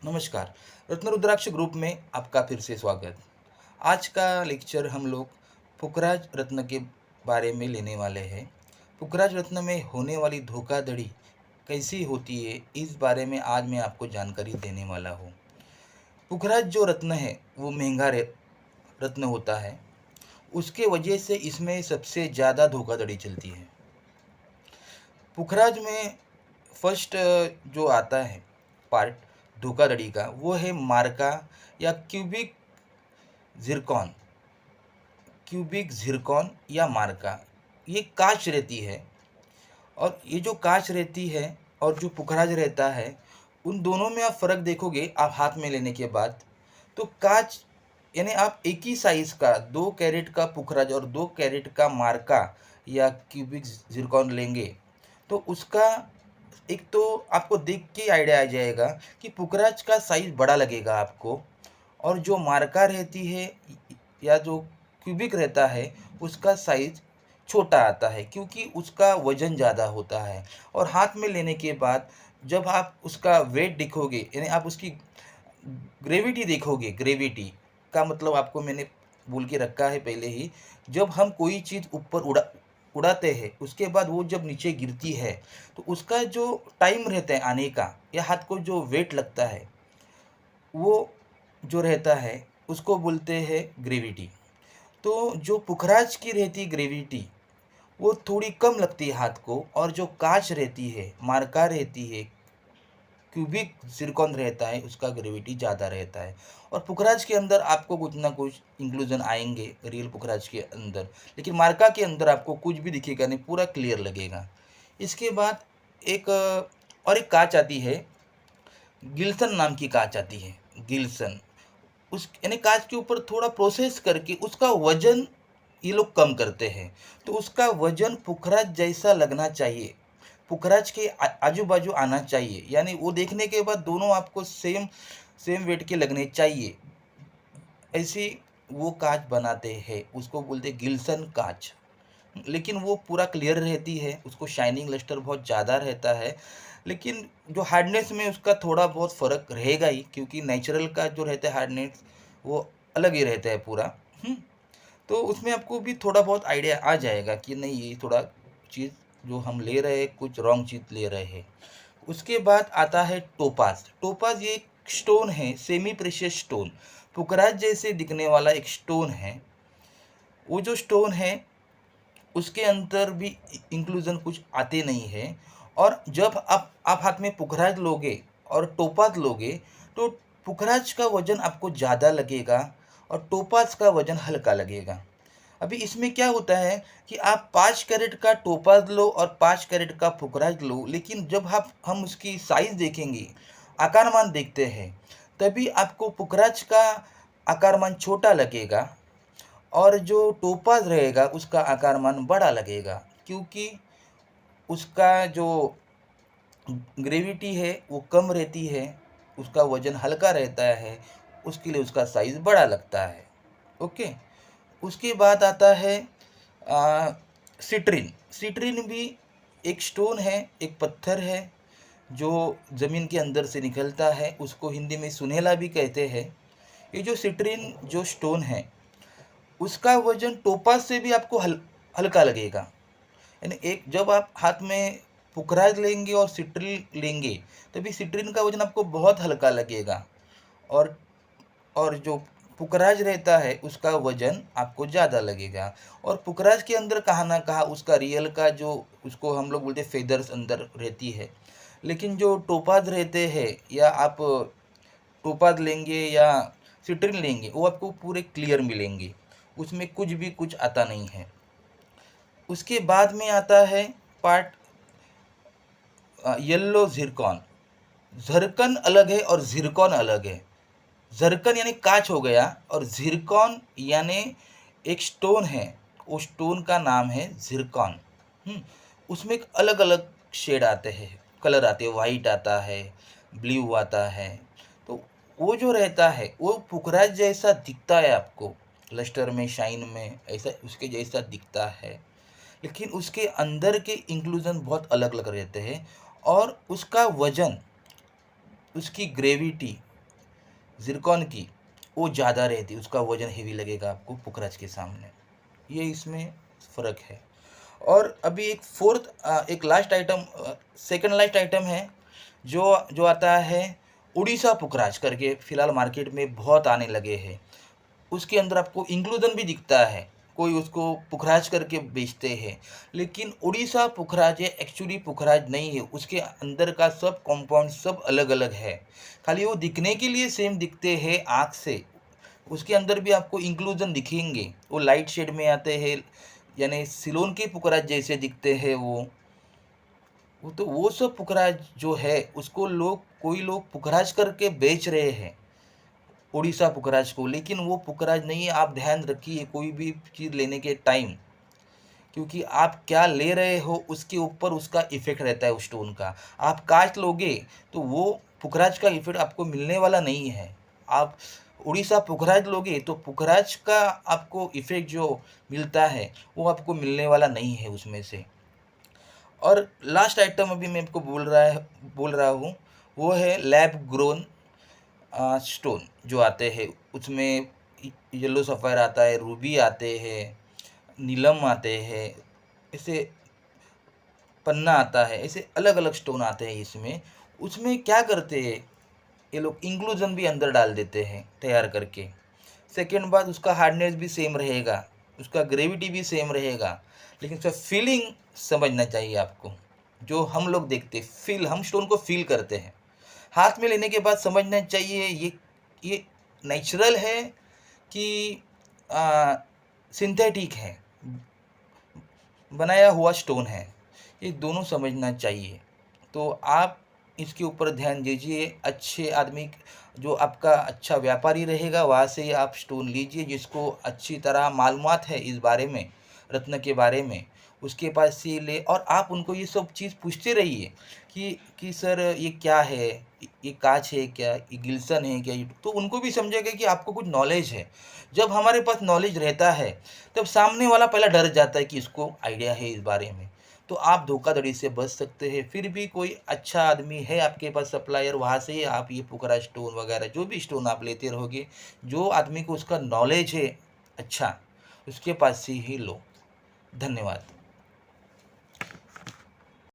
नमस्कार। रत्न रुद्राक्ष ग्रुप में आपका फिर से स्वागत। आज का लेक्चर हम लोग पुखराज रत्न के बारे में लेने वाले हैं। पुखराज रत्न में होने वाली धोखाधड़ी कैसी होती है, इस बारे में आज मैं आपको जानकारी देने वाला हूँ। पुखराज जो रत्न है वो महंगा रत्न होता है। उसके वजह से इसमें सबसे ज़्यादा धोखाधड़ी चलती है। पुखराज में फर्स्ट जो आता है पार्ट धोखाधड़ी का, वो है मार्का या जिरकॉन क्यूबिक जिरकॉन या मार्का। ये कांच रहती है, और ये जो कांच रहती है और जो पुखराज रहता है, उन दोनों में आप फ़र्क देखोगे आप हाथ में लेने के बाद। तो कांच यानी आप एक ही साइज़ का 2 कैरेट का पुखराज और 2 कैरेट का मार्का या क्यूबिक जिरकॉन लेंगे, तो उसका एक तो आपको देख के आइडिया आ जाएगा कि पुखराज का साइज़ बड़ा लगेगा आपको, और जो मार्का रहती है या जो क्यूबिक रहता है, उसका साइज़ छोटा आता है क्योंकि उसका वज़न ज़्यादा होता है। और हाथ में लेने के बाद जब आप उसका वेट देखोगे, यानी आप उसकी ग्रेविटी देखोगे, ग्रेविटी का मतलब आपको मैंने बोल के रखा है पहले ही। जब हम कोई चीज़ ऊपर उड़ाते हैं, उसके बाद वो जब नीचे गिरती है, तो उसका जो टाइम रहता है आने का या हाथ को जो वेट लगता है, वो जो रहता है उसको बोलते हैं ग्रेविटी। तो जो पुखराज की रहती ग्रेविटी, वो थोड़ी कम लगती है हाथ को, और जो कांच रहती है, मार्का रहती है, क्यूबिक सिरकॉन रहता है, उसका ग्रेविटी ज़्यादा रहता है। और पुखराज के अंदर आपको कुछ ना कुछ इंक्लूजन आएंगे रियल पुखराज के अंदर, लेकिन मार्का के अंदर आपको कुछ भी दिखेगा नहीं, पूरा क्लियर लगेगा। इसके बाद एक और एक कांच आती है, गिल्सन नाम की कांच आती है, गिल्सन। उस यानी कांच के ऊपर थोड़ा प्रोसेस करके उसका वजन ये लोग कम करते हैं, तो उसका वजन पुखराज जैसा लगना चाहिए, पुखराज के आजू बाजू आना चाहिए, यानी वो देखने के बाद दोनों आपको सेम सेम वेट के लगने चाहिए। ऐसी वो कांच बनाते हैं, उसको बोलते हैं गिल्सन कांच। लेकिन वो पूरा क्लियर रहती है, उसको शाइनिंग लस्टर बहुत ज़्यादा रहता है, लेकिन जो हार्डनेस में उसका थोड़ा बहुत फ़र्क रहेगा ही, क्योंकि नेचुरल का जो रहता है हार्डनेस वो अलग ही रहता है पूरा। तो उसमें आपको भी थोड़ा बहुत आइडिया आ जाएगा कि नहीं, ये थोड़ा चीज़ जो हम ले रहे हैं कुछ रॉन्ग चीज़ ले रहे हैं। उसके बाद आता है टोपाज। टोपाज ये एक स्टोन है, सेमी प्रेशियस स्टोन, पुखराज जैसे दिखने वाला एक स्टोन है। वो जो स्टोन है उसके अंदर भी इंक्लूजन कुछ आते नहीं है। और जब आप हाथ में पुखराज लोगे और टोपाज लोगे, तो पुखराज का वजन आपको ज़्यादा लगेगा और टोपाज का वजन हल्का लगेगा। अभी इसमें क्या होता है कि आप 5 कैरेट का टोपाज लो और 5 कैरेट का पुखराज लो, लेकिन जब हम उसकी साइज़ देखेंगे, आकारमान देखते हैं, तभी आपको पुखराज का आकारमान छोटा लगेगा और जो टोपाज रहेगा उसका आकारमान बड़ा लगेगा, क्योंकि उसका जो ग्रेविटी है वो कम रहती है, उसका वज़न हल्का रहता है, उसके लिए उसका साइज़ बड़ा लगता है। ओके। उसके बाद आता है आ, सिट्रिन। सिट्रिन भी एक स्टोन है, एक पत्थर है जो ज़मीन के अंदर से निकलता है, उसको हिंदी में सुनहला भी कहते हैं। ये जो सिट्रिन जो स्टोन है, उसका वजन टोपाज से भी आपको हल्का लगेगा। यानी एक जब आप हाथ में पुखराज लेंगे और सिट्रिन लेंगे, तभी सिट्रिन का वजन आपको बहुत हल्का लगेगा, और जो पुखराज रहता है उसका वजन आपको ज़्यादा लगेगा। और पुखराज के अंदर कहाँ ना कहाँ उसका रियल का जो उसको हम लोग बोलते हैं फेदर्स अंदर रहती है, लेकिन जो टोपाज रहते हैं या आप टोपाज लेंगे या सिट्रिन लेंगे, वो आपको पूरे क्लियर मिलेंगे, उसमें कुछ भी कुछ आता नहीं है। उसके बाद में आता है पार्ट येलो जिरकॉन। झरकन अलग है और जिरकॉन अलग है। झरकन यानी कांच हो गया, और जिरकॉन यानी एक स्टोन है, वो स्टोन का नाम है जिरकॉन। उसमें एक अलग अलग शेड आते हैं, कलर आते हैं, वाइट आता है, ब्लू आता है। तो वो जो रहता है वो पुखराज जैसा दिखता है आपको, लस्टर में शाइन में ऐसा उसके जैसा दिखता है, लेकिन उसके अंदर के इंक्लूजन बहुत अलग अलग रहते हैं। और उसका वजन, उसकी ग्रेविटी ज़िरकॉन की वो ज़्यादा रहती है, उसका वज़न हेवी लगेगा आपको पुखराज के सामने। ये इसमें फ़र्क है। और अभी एक last item, second last item है, जो जो आता है उड़ीसा पुखराज करके, फ़िलहाल मार्केट में बहुत आने लगे हैं। उसके अंदर आपको इंक्लूजन भी दिखता है, कोई उसको पुखराज करके बेचते हैं, लेकिन उड़ीसा पुखराज ये एक्चुअली पुखराज नहीं है, उसके अंदर का सब कंपाउंड सब अलग-अलग है। खाली वो दिखने के लिए सेम दिखते हैं आँख से, उसके अंदर भी आपको इंक्लूजन दिखेंगे, वो लाइट शेड में आते हैं, यानी सिलोन के पुखराज जैसे दिखते हैं वो तो वो सब पुखराज जो है उसको कोई लोग पुखराज करके बेच रहे हैं, उड़ीसा पुखराज को, लेकिन वो पुखराज नहीं है। आप ध्यान रखिए कोई भी चीज़ लेने के टाइम, क्योंकि आप क्या ले रहे हो उसके ऊपर उसका इफ़ेक्ट रहता है उस स्टोन का। आप काँच लोगे तो वो पुखराज का इफ़ेक्ट आपको मिलने वाला नहीं है। आप उड़ीसा पुखराज लोगे तो पुखराज का आपको इफ़ेक्ट जो मिलता है वो आपको मिलने वाला नहीं है उसमें से। और लास्ट आइटम अभी मैं आपको बोल रहा हूँ, वो है लैब ग्रोन स्टोन जो आते हैं, उसमें येलो सफ़ायर आता है, रूबी आते हैं, नीलम आते हैं, ऐसे पन्ना आता है, ऐसे अलग-अलग स्टोन आते हैं इसमें। उसमें क्या करते हैं ये लोग, इंक्लूजन भी अंदर डाल देते हैं तैयार करके। सेकंड बात, उसका हार्डनेस भी सेम रहेगा, उसका ग्रेविटी भी सेम रहेगा, लेकिन उसका फीलिंग समझना चाहिए आपको। जो हम लोग देखते फील हम स्टोन को फ़ील करते हैं। हाथ में लेने के बाद समझना चाहिए ये नेचुरल है कि सिंथेटिक है, बनाया हुआ स्टोन है, ये दोनों समझना चाहिए। तो आप इसके ऊपर ध्यान दीजिए, अच्छे आदमी जो आपका अच्छा व्यापारी रहेगा वहाँ से आप स्टोन लीजिए, जिसको अच्छी तरह मालूमात है इस बारे में, रत्न के बारे में, उसके पास से ले। और आप उनको ये सब चीज़ पूछते रहिए कि सर ये क्या है? ये काँच है क्या? ये गिल्सन है क्या? ये तो उनको भी समझेगा कि आपको कुछ नॉलेज है। जब हमारे पास नॉलेज रहता है, तब सामने वाला पहला डर जाता है कि इसको आइडिया है इस बारे में। तो आप धोखाधड़ी से बच सकते हैं। फिर भी कोई अच्छा आदमी है आपके पास सप्लायर, वहाँ से ही आप ये पुखरा स्टोन वगैरह जो भी स्टोन आप लेते रहोगे, जो आदमी को उसका नॉलेज है अच्छा, उसके पास से ही लो। धन्यवाद।